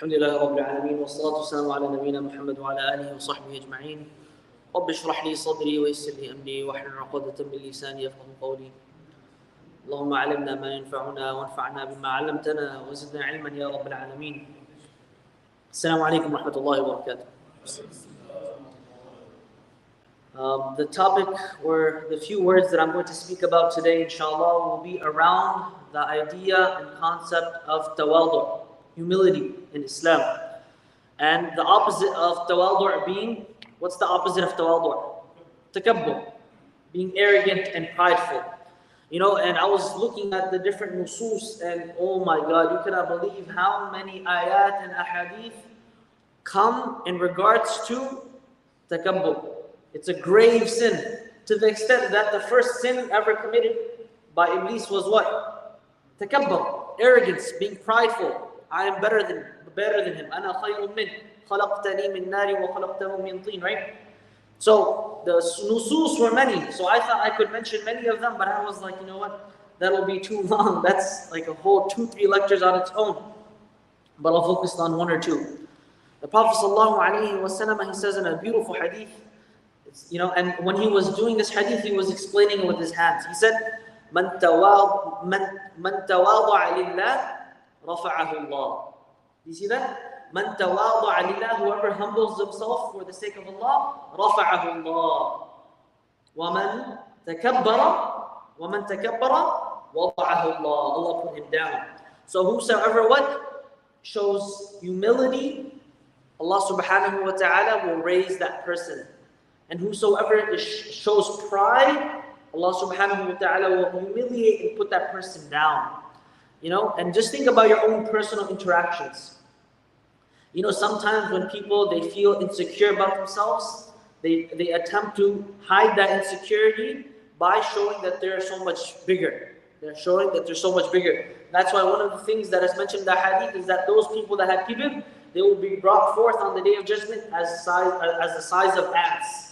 الحمد لله رب العالمين والصلاة والسلام على نبينا محمد وعلى آله وصحبه أجمعين. رب اشرح لي صدري ويسر لي أمري واحلل عقدة من لساني يفقهوا قولي. اللهم علمنا ما ينفعنا وانفعنا بما علمتنا وزدنا علما يا رب العالمين. السلام عليكم ورحمة الله وبركاته. The topic or the few words that I'm going to speak about today, inshallah, will be around the idea and concept of tawadu', humility in Islam. And the opposite of tawadu' being, what's the opposite of tawadu'? Takabbur, being arrogant and prideful. You know, and I was looking at the different nusus, and oh my God, you cannot believe how many ayat and ahadith come in regards to takabbur. It's a grave sin, to the extent that the first sin ever committed by Iblis was what? Takabbur, arrogance, being prideful. I am better than him. أنا خير منه خلقتني من نار وخلقته من طين, right? So the nusus were many. So I thought I could mention many of them, but I was like, you know what? That'll be too long. That's like a whole 2-3 lectures on its own. But I'll focus on one or two. The Prophet ﷺ, he says in a beautiful hadith, you know, and when he was doing this hadith, he was explaining it with his hands. He said, "Man tawada'a lillah, rafa'ahu Allah." You see that? "Man tawada'a lillah," whoever humbles himself for the sake of Allah, rafa'ahu Allah. وَمَن تَكَبَّرَ وَضَعَهُ Allah. Allah put him down. So whosoever what? Shows humility, Allah subhanahu wa ta'ala will raise that person. And whosoever shows pride, Allah subhanahu wa ta'ala will humiliate and put that person down. You know, and just think about your own personal interactions. You know, sometimes when people, they feel insecure about themselves, they attempt to hide that insecurity by showing that they're so much bigger. They're showing that they're so much bigger. That's why one of the things that is mentioned in the hadith is that those people that have kibr, they will be brought forth on the day of judgment as the size of ants.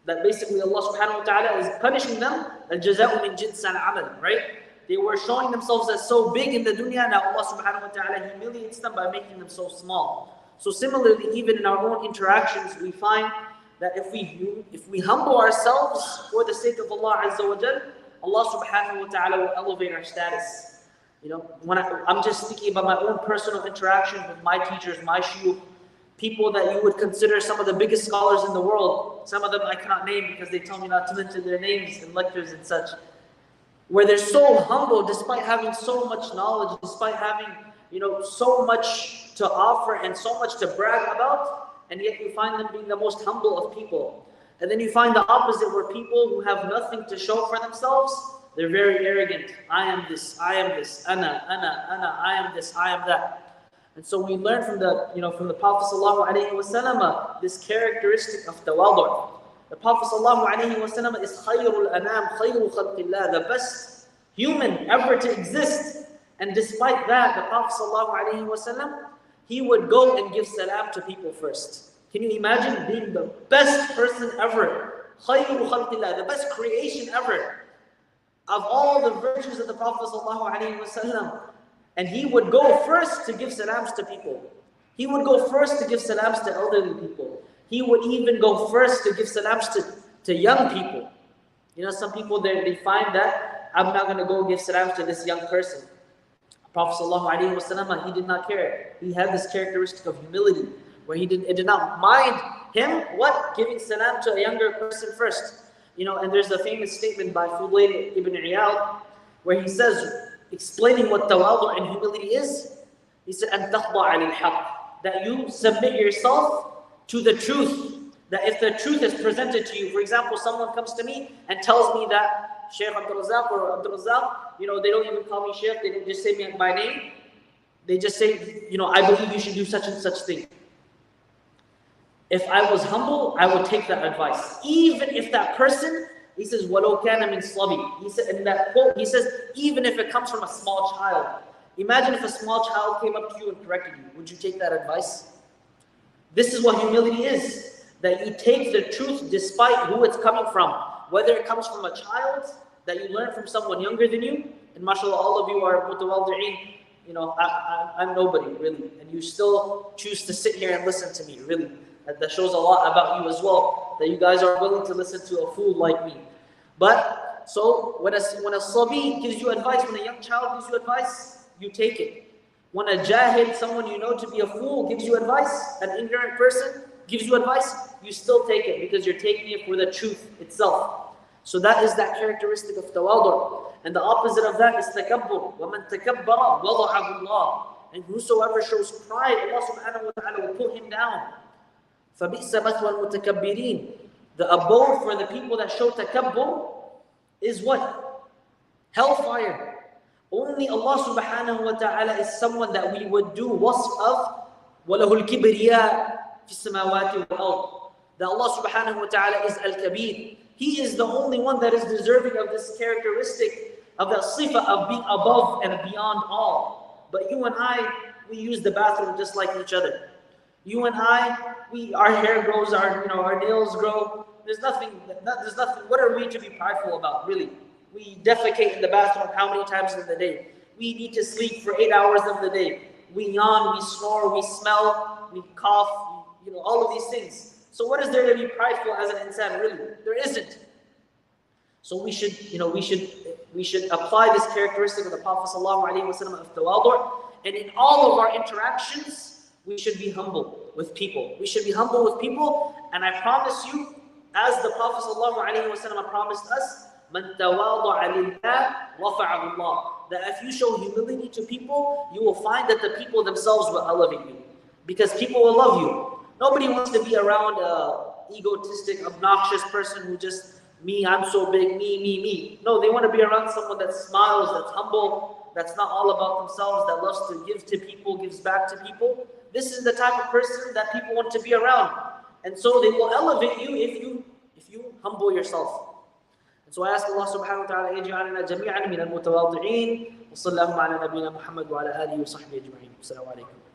That basically Allah subhanahu wa ta'ala is punishing them, al-jaza'u min jins al-amal, right? They were showing themselves as so big in the dunya, now Allah subhanahu wa ta'ala humiliates them by making them so small. So similarly, even in our own interactions, we find that if we humble ourselves for the sake of Allah Azza wa Jal, Allah subhanahu wa ta'ala will elevate our status. You know, when I'm just thinking about my own personal interactions with my teachers, my shuyukh, people that you would consider some of the biggest scholars in the world. Some of them I cannot name because they tell me not to mention their names in lectures and such. Where they're so humble despite having so much knowledge, despite having, you know, so much to offer and so much to brag about, and yet you find them being the most humble of people. And then you find the opposite, where people who have nothing to show for themselves, they're very arrogant. I am this, I am this, ana, I am this, I am that. And so we learn from the Prophet ﷺ this characteristic of tawadu'. The Prophet ﷺ is khayrul anam, khayru khalqillah, the best human ever to exist. And despite that, the Prophet ﷺ, he would go and give salam to people first. Can you imagine being the best person ever? Khayru khalqillah, the best creation ever. Of all the virtues of the Prophet ﷺ, and he would go first to give salams to people. He would go first to give salams to elderly people. He would even go first to give salams to young people. You know, some people, they find that, I'm not going to go give salams to this young person. Prophet ﷺ, he did not care. He had this characteristic of humility, where it did not mind him, what? Giving salam to a younger person first. You know, and there's a famous statement by Fudail ibn Iyad, where he says, explaining what tawadu' and humility is, he said, أَن تَخْضَعَ لِلْحَقِّ, that you submit yourself to the truth. That if the truth is presented to you, for example, someone comes to me and tells me that Shaykh Abdul Razak or Abdul Razak, you know, they don't even call me Shaykh, they don't just say me by name. They just say, you know, I believe you should do such and such thing. If I was humble, I would take that advice. Even if that person, he says, وَلَوْ كَانَ مِنْ صَبِي. He said, in that quote, he says, even if it comes from a small child. Imagine if a small child came up to you and corrected you. Would you take that advice? This is what humility is. That you take the truth despite who it's coming from. Whether it comes from a child that you learn from someone younger than you, and mashallah, all of you are mutawadi'een, I'm nobody, really. And you still choose to sit here and listen to me, really. That shows a lot about you as well, that you guys are willing to listen to a fool like me. But, so, when a sabi gives you advice, when a young child gives you advice, you take it. When a jahil, someone you know to be a fool, gives you advice, an ignorant person gives you advice, you still take it because you're taking it for the truth itself. So that is that characteristic of tawadu. And the opposite of that is takabbur. وَمَنْ تَكَبَّرَ وَضَعَهُ اللَّهُ. And whosoever shows pride, Allah subhanahu wa ta'ala will put him down. فَبِئْسَ مَثْوَى الْمُتَكَبِّرِينَ. The abode for the people that show takabbur is what? Hellfire. Only Allah subhanahu wa ta'ala is someone that we would do wasf of وَلَهُ الْكِبْرِيَاءُ فِي السَّمَاوَاتِ وَالْأَرْضِ. That Allah subhanahu wa ta'ala is al-kabir. He is the only one that is deserving of this characteristic, of that sifa of being above and beyond all. But you and I, we use the bathroom just like each other. You and I, our hair grows, our nails grow. There's nothing. What are we to be prideful about, really? We defecate in the bathroom how many times in the day? We need to sleep for 8 hours of the day. We yawn, we snore, we smell, we cough, all of these things. So what is there to be prideful as an insan, really? There isn't. So we should apply this characteristic of the Prophet ﷺ of tawadu, and in all of our interactions, we should be humble with people. We should be humble with people, and I promise you, as the Prophet ﷺ promised us, مَنْ تَوَاضَعَ لِلَّهِ رَفَعَهُ اللَّهُ. That if you show humility to people, you will find that the people themselves will elevate you. Because people will love you. Nobody wants to be around an egotistic, obnoxious person who just, me, I'm so big, me. No, they want to be around someone that smiles, that's humble, that's not all about themselves, that loves to give to people, gives back to people. This is the type of person that people want to be around. And so they will elevate you if you humble yourself. And so I ask Allah subhanahu wa ta'ala, يَجْعَلْنَا جَمِيعًا مِنَ الْمُتَوَاضِعِينَ وَصَلَّى اللَّهُ عَلَى نَبِينَا مُحَمَّدٍ وَعَلَى آلِهِ وَصَحْبِهِ أَجْمَعِينَ. Assalamu alaikum.